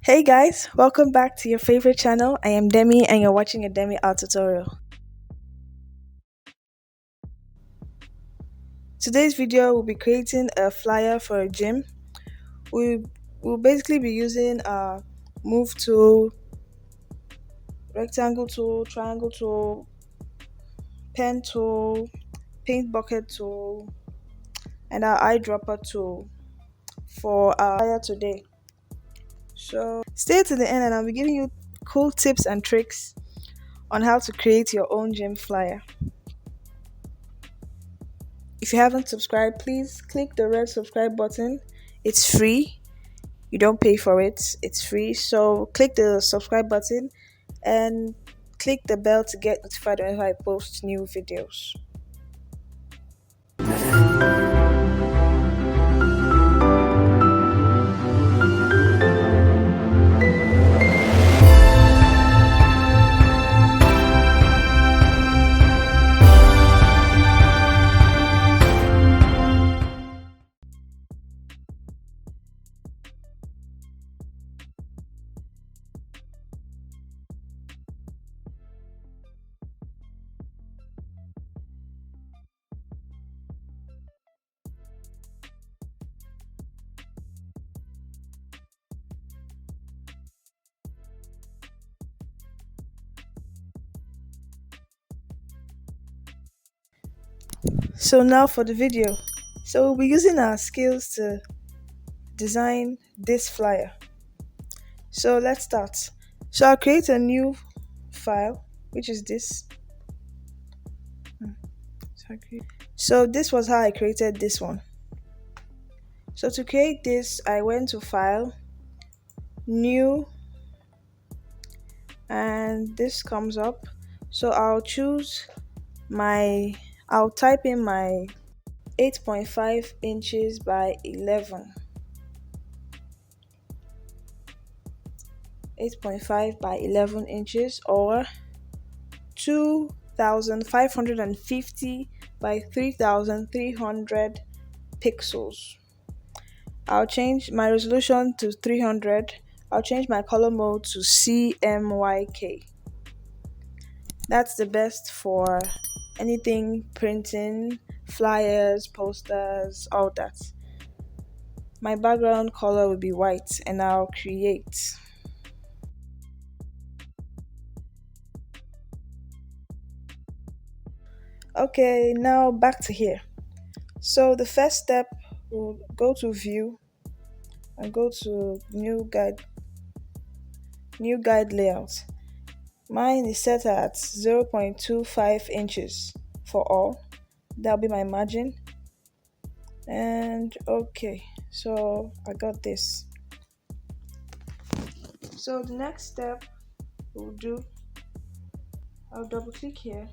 Hey guys, welcome back to your favorite channel. I am Demi and you're watching a Demi Art tutorial. Today's video will be creating a flyer for a gym. We will basically be using a move tool, rectangle tool, triangle tool, pen tool, paint bucket tool, and our eyedropper tool for our flyer today. So stay to the end and I'll be giving you cool tips and tricks on how to create your own gym flyer. If you haven't subscribed, please click the red subscribe button. It's free. You don't pay for it. It's free. So click the subscribe button and click the bell to get notified whenever I post new videos. So now for the video. So we'll be using our skills to design this flyer. So let's start. So I'll create a new file, which is this. So this was how I created this one. So to create this, I went to File, New, and this comes up. So I'll type in my 8.5 inches by 11. 8.5 by 11 inches or 2550 by 3300 pixels. I'll change my resolution to 300. I'll change my color mode to CMYK. That's the best for anything printing, flyers, posters, all that. My background color will be white and I'll create. Okay, now back to here. So the first step, we'll go to view and go to new guide layout. Mine is set at 0.25 inches for all. That'll be my margin. And okay, so I got this. So the next step we'll do, I'll double click here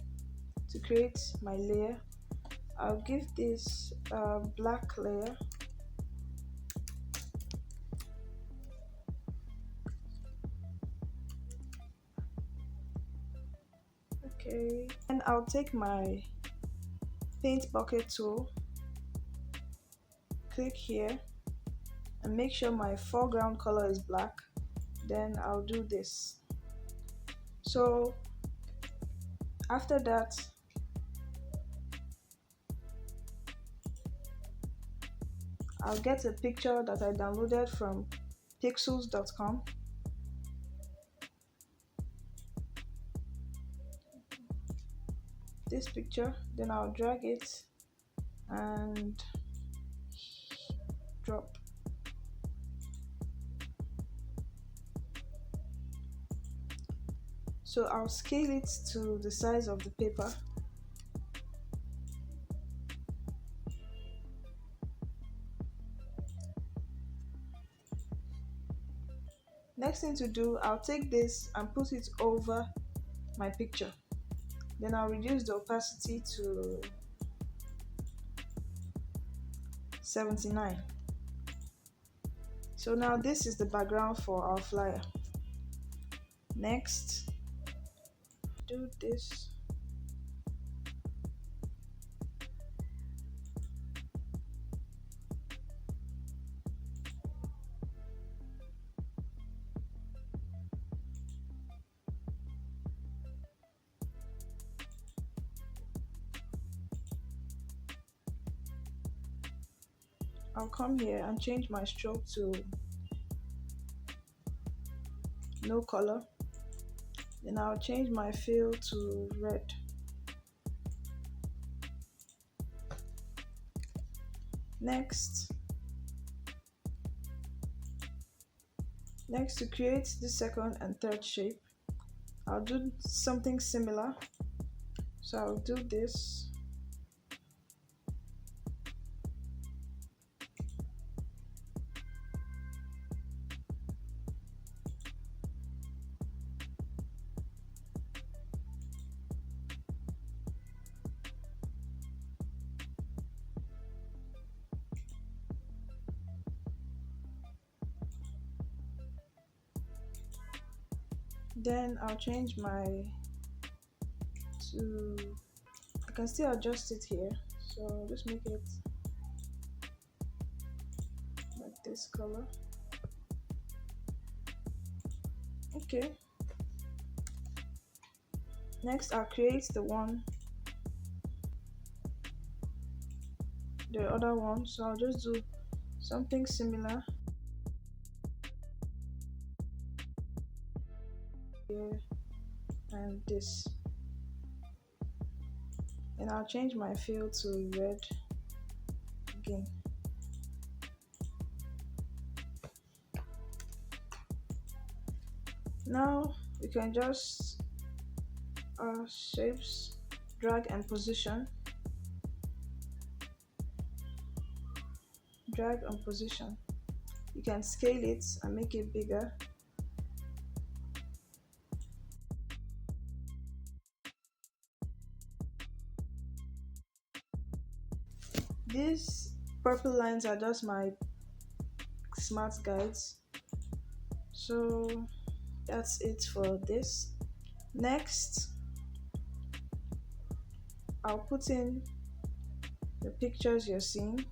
to create my layer. I'll give this a black layer. Okay, and I'll take my paint bucket tool, click here and make sure my foreground color is black. Then I'll do this. So after that, I'll get a picture that I downloaded from pixels.com. This picture, then I'll drag it and drop. So I'll scale it to the size of the paper. Next thing to do, I'll take this and put it over my picture. Then I'll reduce the opacity to 79. So now this is the background for our flyer. Next, do this. I'll come here and change my stroke to no color. Then I'll change my fill to red. Next, to create the second and third shape, I'll do something similar. So I'll do this. Then I'll change my to, I can still adjust it here. So just make it like this color. Okay. Next, I'll create the other one. So I'll just do something similar here and this. And I'll change my fill to red again. Now we can just shapes, drag and position, drag and position. You can scale it and make it bigger. These purple lines are just my smart guides. So that's it for this. Next, I'll put in the pictures you're seeing.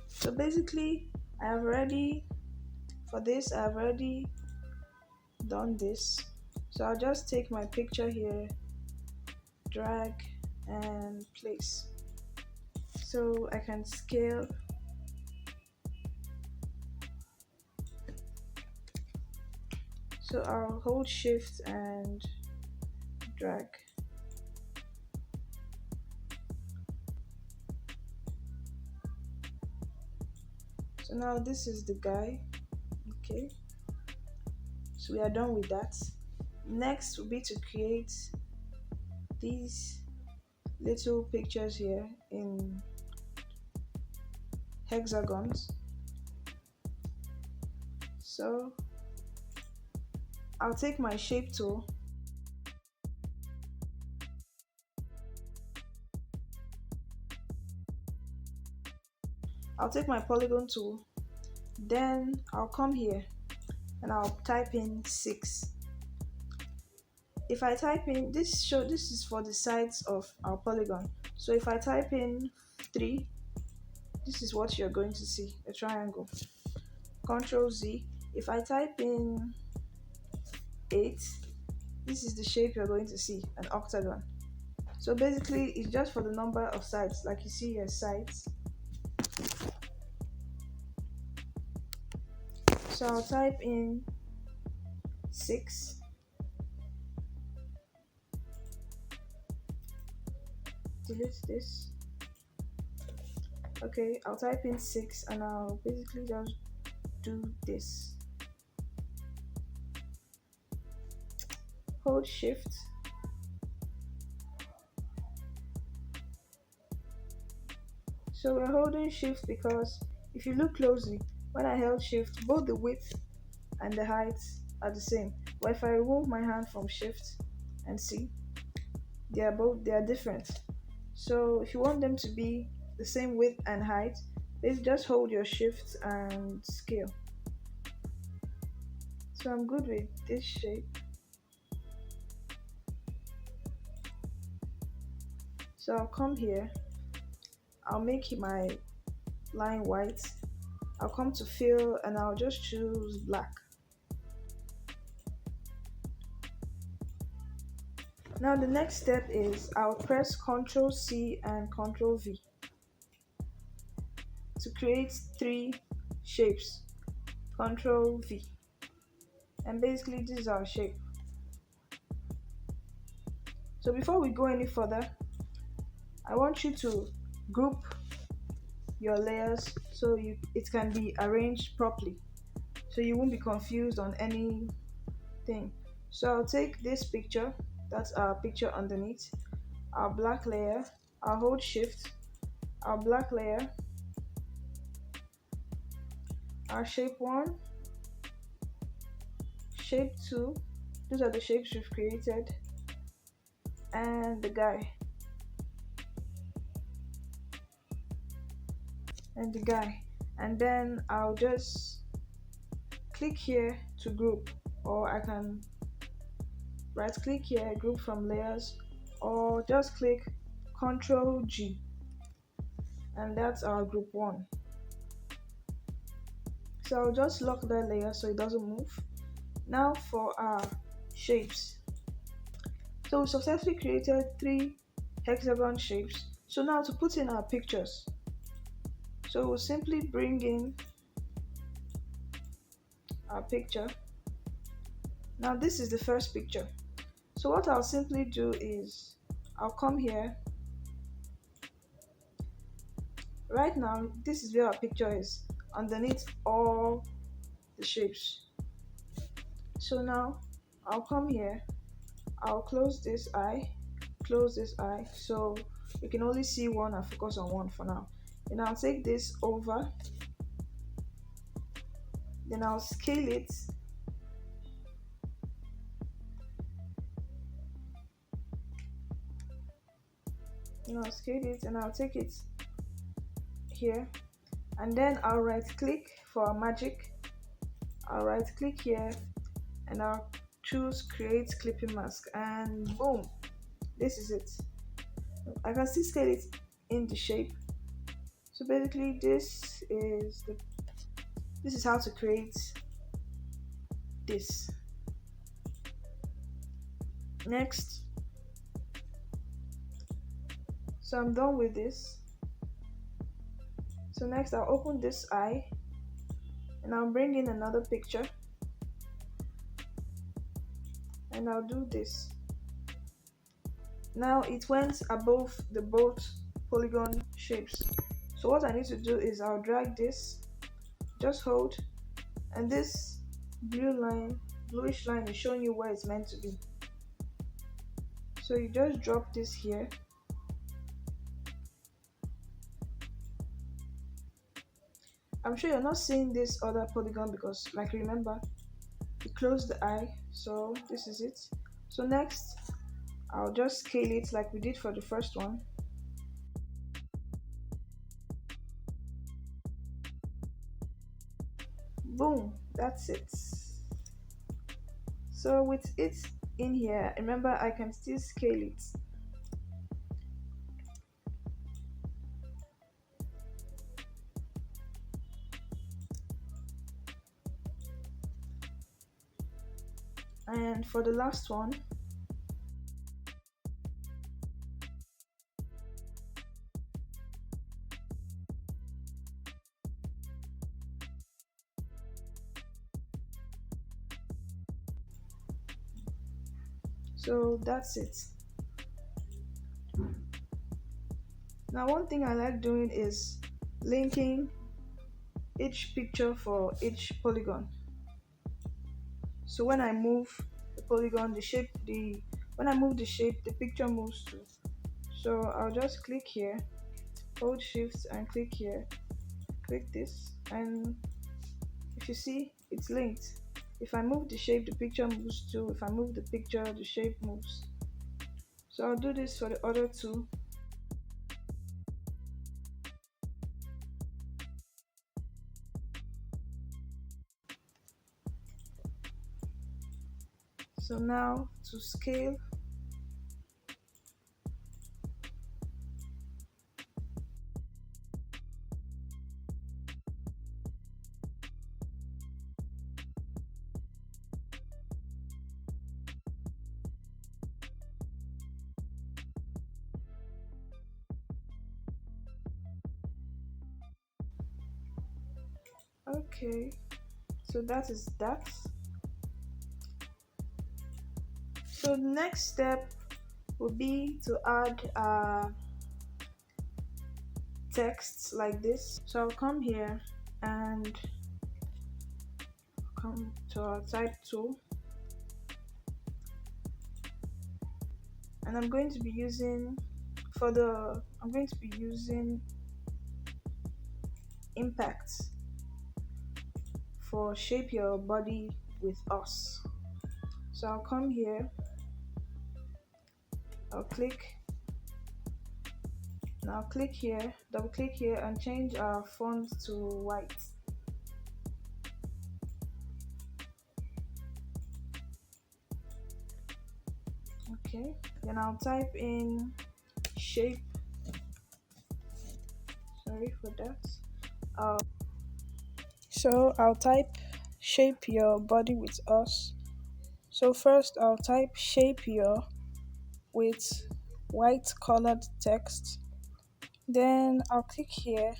So basically, I've already done this. So I'll just take my picture here, drag and place. So I can scale. So I'll hold shift and drag. So now this is the guy. Okay, so we are done with that. Next will be to create these little pictures here in hexagons. So I'll take my shape tool, I'll take my polygon tool, then I'll come here and I'll type in 6. If I type in this is for the sides of our polygon. So if I type in 3, this is what you're going to see, a triangle. Control Z. If I type in 8, this is the shape you're going to see, an octagon. So basically it's just for the number of sides, like you see your sides. So I'll type in 6. Delete this. Okay, I'll type in 6 and I'll basically just do this. Hold shift. So we're holding shift because if you look closely, when I held shift, both the width and the height are the same. But if I remove my hand from shift and see, they are different. So if you want them to be the same width and height, please just hold your shift and scale. So I'm good with this shape. So I'll come here, I'll make my line white, I'll come to fill and I'll just choose black. Now the next step is I'll press Ctrl C and Ctrl V. to create three shapes. Control V. And basically this is our shape. So before we go any further, I want you to group your layers so it can be arranged properly. So you won't be confused on anything. So I'll take this picture, that's our picture underneath, our black layer, I'll hold shift, our black layer, our shape 1, shape 2, those are the shapes we've created, and the guy, and the guy. And then I'll just click here to group, or I can right click here, group from layers, or just click Ctrl G, and that's our group 1. So I'll just lock that layer so it doesn't move. Now for our shapes. So we successfully created 3 hexagon shapes. So now to put in our pictures. So we'll simply bring in our picture. Now this is the first picture. So what I'll simply do is I'll come here. Right now this is where our picture is, underneath all the shapes. So now I'll come here, I'll close this eye, so you can only see one and focus on one for now. Then I'll take this over, then I'll scale it, and I'll take it here, and then I'll right click for our magic. I'll right click here and I'll choose create clipping mask, and boom, this is it. I can still scale it in the shape. So basically this is how to create this. Next, so I'm done with this. So next I'll open this eye and I'll bring in another picture and I'll do this. Now it went above the both polygon shapes. So what I need to do is I'll drag this, just hold, and this bluish line is showing you where it's meant to be. So you just drop this here. I'm sure you're not seeing this other polygon because, like, remember, you close the eye, so this is it. So next I'll just scale it like we did for the first one. Boom, that's it. So with it in here, remember I can still scale it. And for the last one, so that's it. Now one thing I like doing is linking each picture for each polygon. So when I move the polygon, when I move the shape, the picture moves too. So I'll just click here, hold shift and click here, click this, and if you see, it's linked. If I move the shape, the picture moves too. If I move the picture, the shape moves. So I'll do this for the other two. So now to scale, Okay, so that is that. So the next step would be to add texts like this. So I'll come here and come to our type tool, and I'm going to be using I'm going to be using impact for shape your body with us. So I'll come here, I'll click, now click here, double click here and change our font to white. Okay, then I'll type in shape, sorry for that. Uh, so I'll type shape your body with us. So first I'll type shape your with white colored text. Then I'll click here,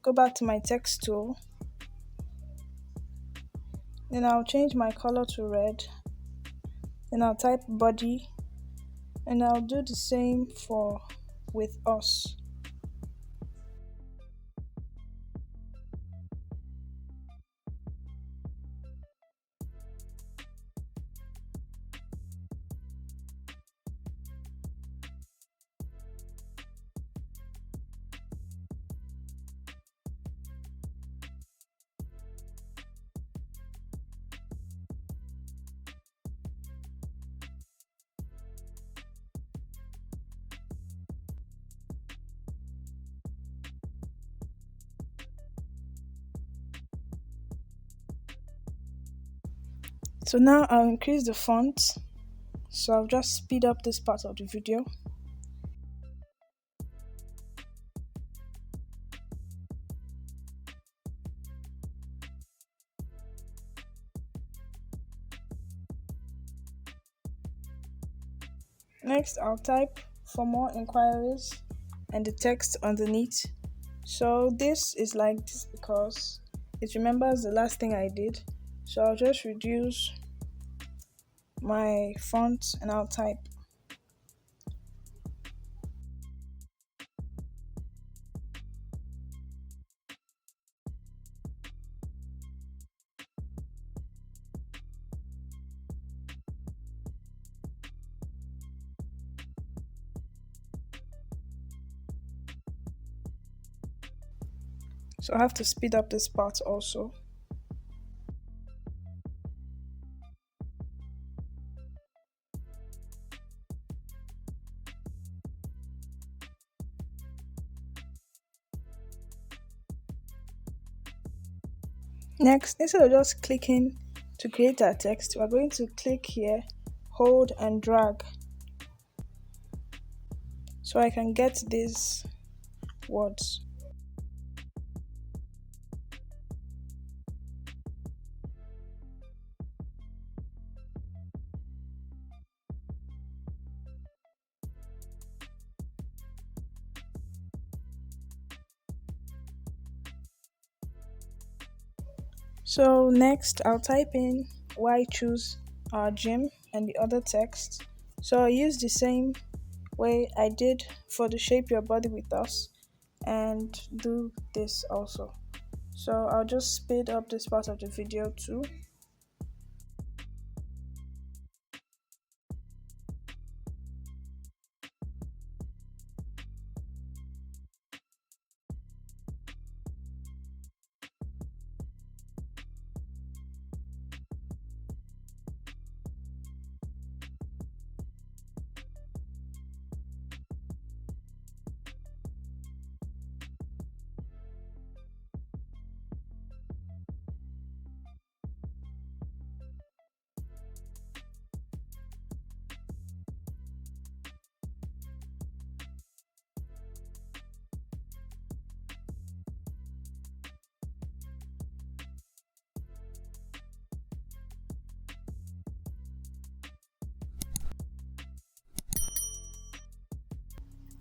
go back to my text tool. Then I'll change my color to red. Then I'll type body and I'll do the same for with us. So now I'll increase the font. So I'll just speed up this part of the video. Next, I'll type for more inquiries and the text underneath. So this is like this because it remembers the last thing I did. So I'll just reduce my font and I'll type. So I have to speed up this part also. Next, instead of just clicking to create our text, we're going to click here, hold and drag so I can get these words. So next, I'll type in why choose our gym and the other text. So I use the same way I did for the shape your body with us and do this also. So I'll just speed up this part of the video too.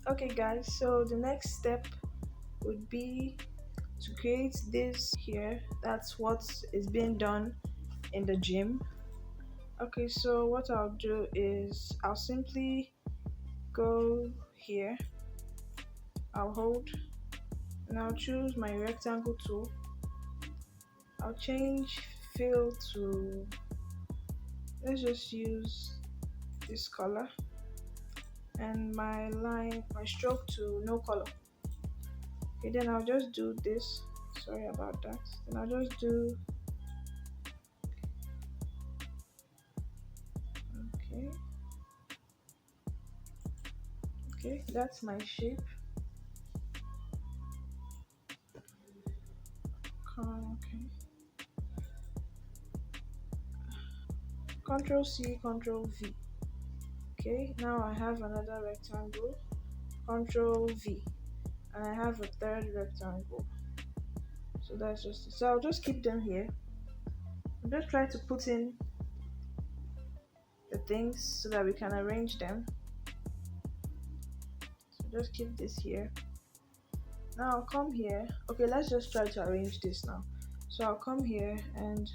Okay guys, so the next step would be to create this here, that's what is being done in the gym. Okay, so what I'll do is I'll simply go here, I'll hold, and I'll choose my rectangle tool. I'll change fill to, let's just use this color, and my stroke to no color. Okay, then I'll just do this. Sorry about that. Then I'll just do, okay, okay, that's my shape. Okay. Control C, Control V. Okay, now I have another rectangle. Control V, and I have a third rectangle. So that's just it. So I'll just keep them here. I'll just try to put in the things so that we can arrange them. So just keep this here. Now I'll come here. Okay, let's just try to arrange this now. So I'll come here and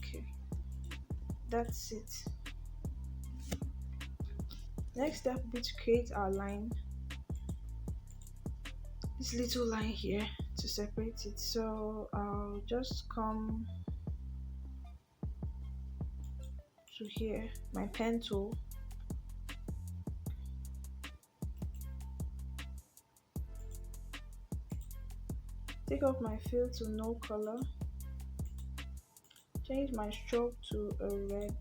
okay, that's it. Next step will be to create our line. This little line here to separate it. So I'll just come to here, my pen tool. Take off my fill to no color. Change my stroke to a red.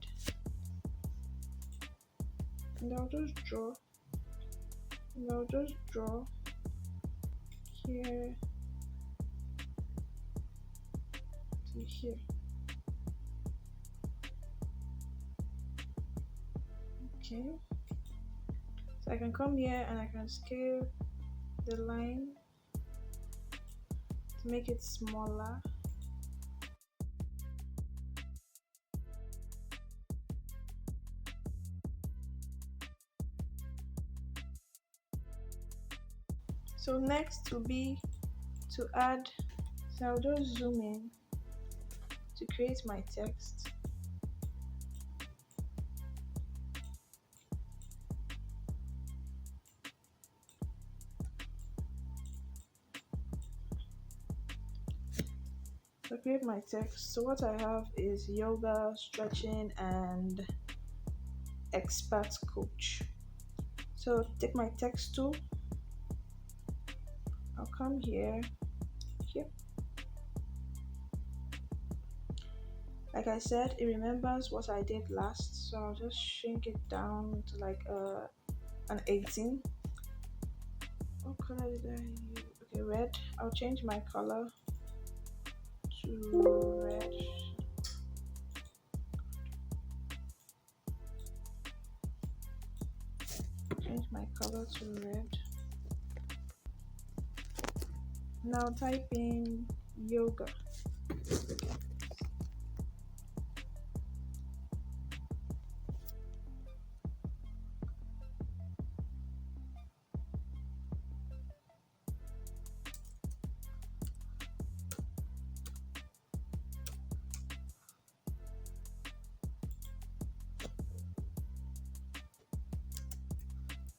And I'll just draw. And I'll just draw here to here. Okay. So I can come here and I can scale the line to make it smaller. So next will be to add, so I'll just zoom in to create my text. To create my text, so what I have is yoga, stretching, and expert coach. So take my text tool, I'll come here. Like I said, it remembers what I did last, so I'll just shrink it down to like an 18. What color did I use? Okay, red. I'll change my color to red. Change my color to red. Now type in yoga.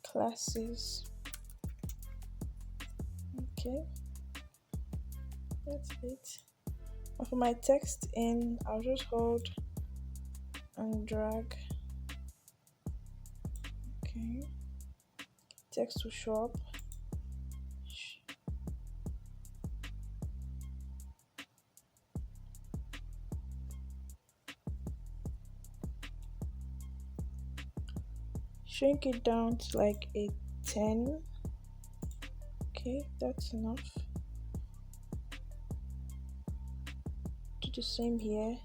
Classes. Okay, that's it. And for my text in, I'll just hold and drag. Okay, text will show up. Shrink it down to like a 10. Okay, that's enough. Do the same here.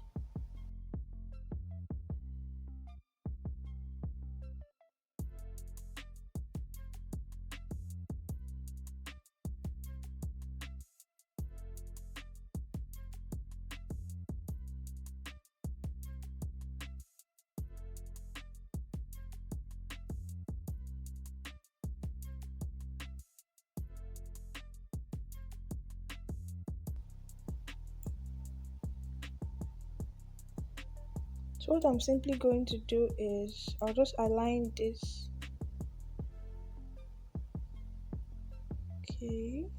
So what I'm simply going to do is I'll just align this. Okay.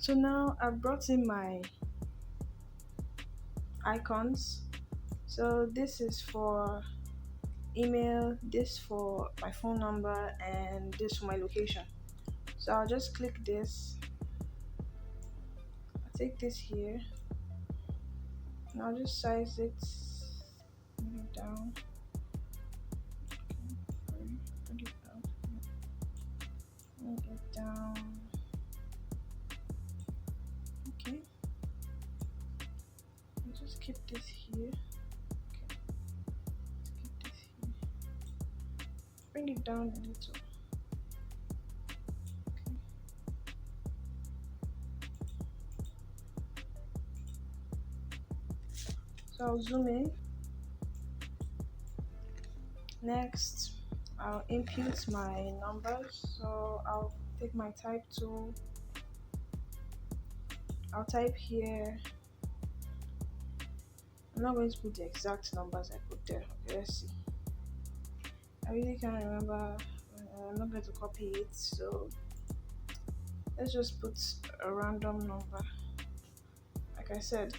So now I've brought in my icons. So this is for email, this for my phone number, and this for my location. So I'll just click this. I'll take this here and I'll just size it, bring it down. Okay, bring it down. Bring it down. Okay. I'll just keep this here. Okay. Let's keep this here. Bring it down a little. Okay. So I'll zoom in. Next, I'll input my numbers. So I'll take my type tool. I'll type here. I'm not going to put the exact numbers I put there. Okay, let's see. I really can't remember. I'm not going to copy it. So let's just put a random number. Like I said,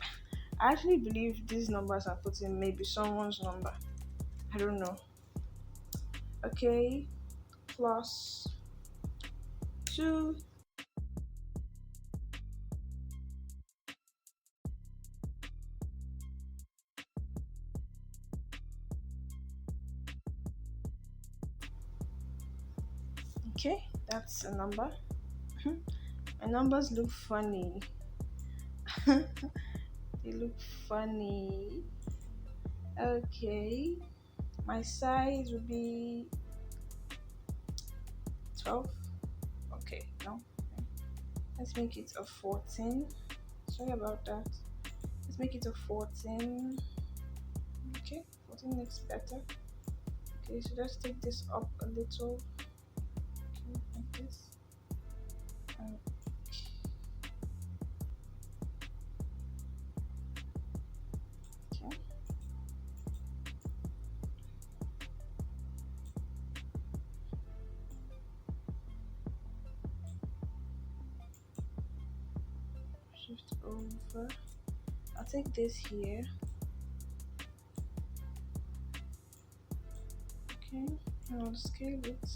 I actually believe these numbers I'm putting may be someone's number. I don't know. Okay, plus 2. Okay, that's a number. My numbers look funny. They look funny. Okay, my size would be 12. Okay, no. Let's make it a 14. Sorry about that. Let's make it a 14. Okay, 14 looks better. Okay, so let's take this up a little. Okay, like this. Okay. Okay. Shift over. I'll take this here. Okay, and I'll scale it.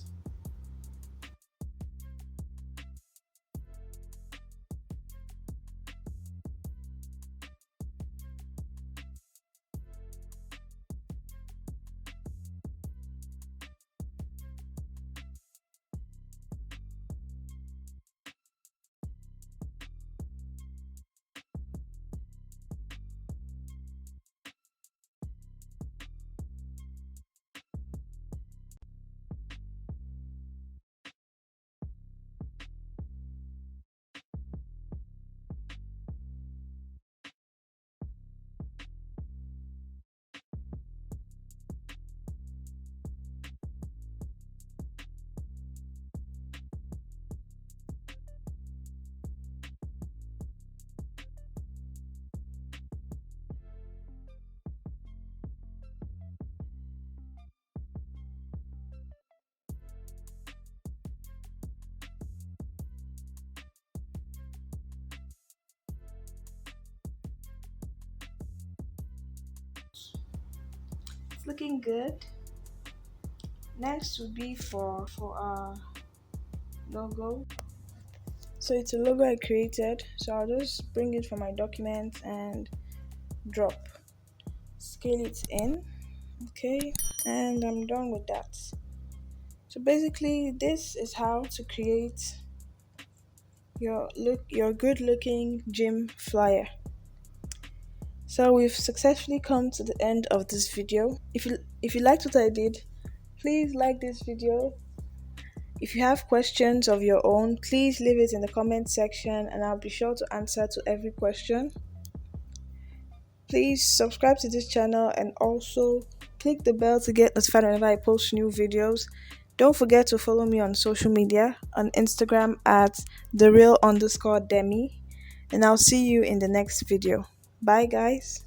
looking good. Next would be for our logo. So it's a logo I created. So I'll just bring it from my document and drop. Scale it in. Okay, and I'm done with that. So basically, this is how to create your good looking gym flyer. So we've successfully come to the end of this video. If you liked what I did, please like this video. If you have questions of your own, please leave it in the comment section and I'll be sure to answer to every question. Please subscribe to this channel and also click the bell to get notified whenever I post new videos. Don't forget to follow me on social media on Instagram at @thereal_Demi, and I'll see you in the next video. Bye guys.